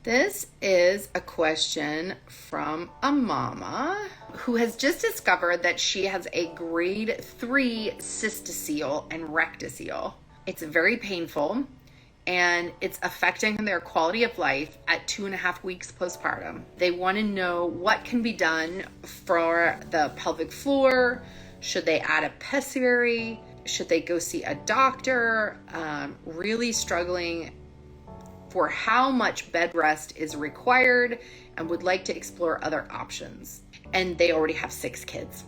This is a question from a mama who has just discovered that she has a grade 3 cystocele and rectocele. It's very painful and it's affecting their quality of life at 2.5 weeks postpartum. They want to know what can be done for the pelvic floor. Should they add a pessary? Should they go see a doctor? Really struggling for how much bed rest is required and would like to explore other options. And they already have 6 kids.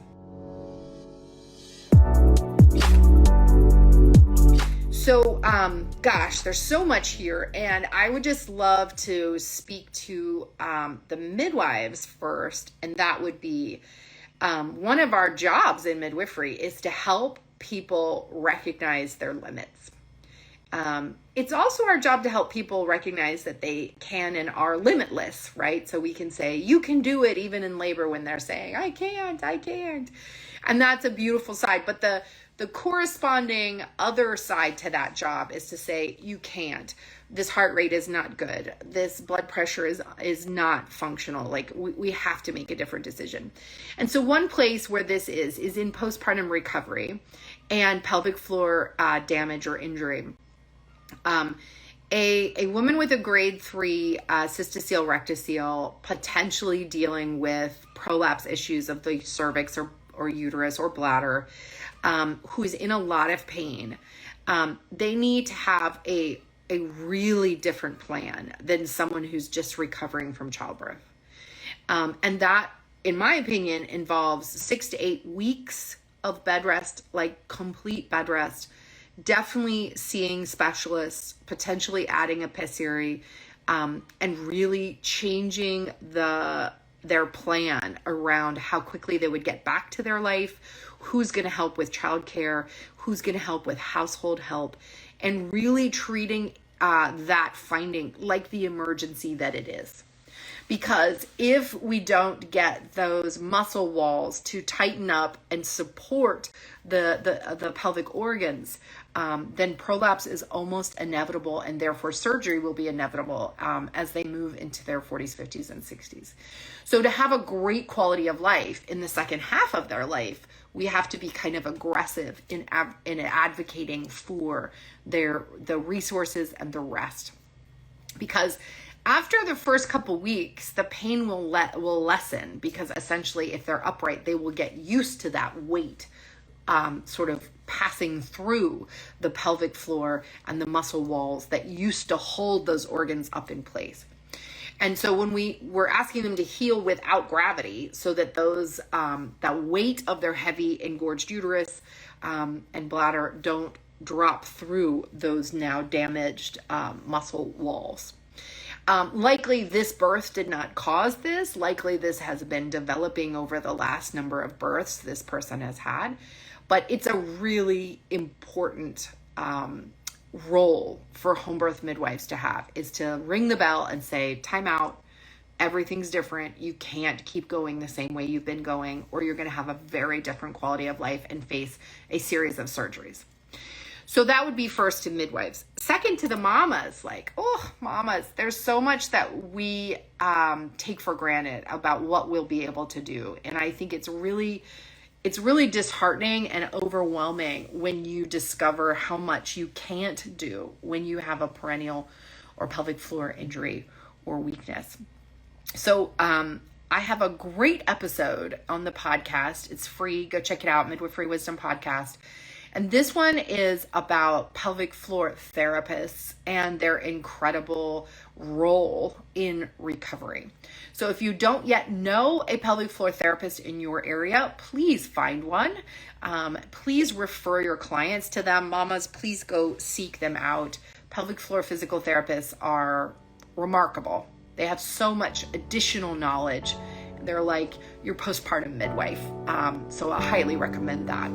So, gosh, there's so much here. And I would just love to speak to the midwives first. And that would be one of our jobs in midwifery is to help people recognize their limits. It's also our job to help people recognize that they can and are limitless, right? So we can say, you can do it even in labor when they're saying, I can't. And that's a beautiful side. But the corresponding other side to that job is to say, you can't. This heart rate is not good. This blood pressure is not functional. Like we have to make a different decision. And so one place where this is in postpartum recovery and pelvic floor damage or injury. A woman with a grade 3 cystocele rectocele, potentially dealing with prolapse issues of the cervix or uterus or bladder, who's in a lot of pain, they need to have a really different plan than someone who's just recovering from childbirth. And that, in my opinion, involves 6 to 8 weeks of bed rest, like complete bed rest. Definitely seeing specialists, potentially adding a pessary, and really changing their plan around how quickly they would get back to their life, who's going to help with childcare, who's going to help with household help, and really treating that finding like the emergency that it is. Because if we don't get those muscle walls to tighten up and support the pelvic organs, then prolapse is almost inevitable, and therefore surgery will be inevitable as they move into their 40s, 50s, and 60s. So to have a great quality of life in the second half of their life, we have to be kind of aggressive in advocating for the resources and the rest. Because after the first couple weeks, the pain will lessen, because essentially if they're upright, they will get used to that weight sort of passing through the pelvic floor and the muscle walls that used to hold those organs up in place. And so when we're asking them to heal without gravity, so that those that weight of their heavy engorged uterus and bladder don't drop through those now damaged muscle walls. Likely this birth did not cause this. Likely this has been developing over the last number of births this person has had. But it's a really important role for home birth midwives to have, is to ring the bell and say, time out, everything's different. You can't keep going the same way you've been going, or you're going to have a very different quality of life and face a series of surgeries. So that would be first to midwives. Second to the mamas, mamas, there's so much that we take for granted about what we'll be able to do. And I think it's really disheartening and overwhelming when you discover how much you can't do when you have a perennial or pelvic floor injury or weakness. So I have a great episode on the podcast. It's free. Go check it out, Midwifery Wisdom Podcast. And this one is about pelvic floor therapists and their incredible role in recovery. So if you don't yet know a pelvic floor therapist in your area, please find one. Please refer your clients to them. Mamas, please go seek them out. Pelvic floor physical therapists are remarkable. They have so much additional knowledge. They're like your postpartum midwife. So I highly recommend that.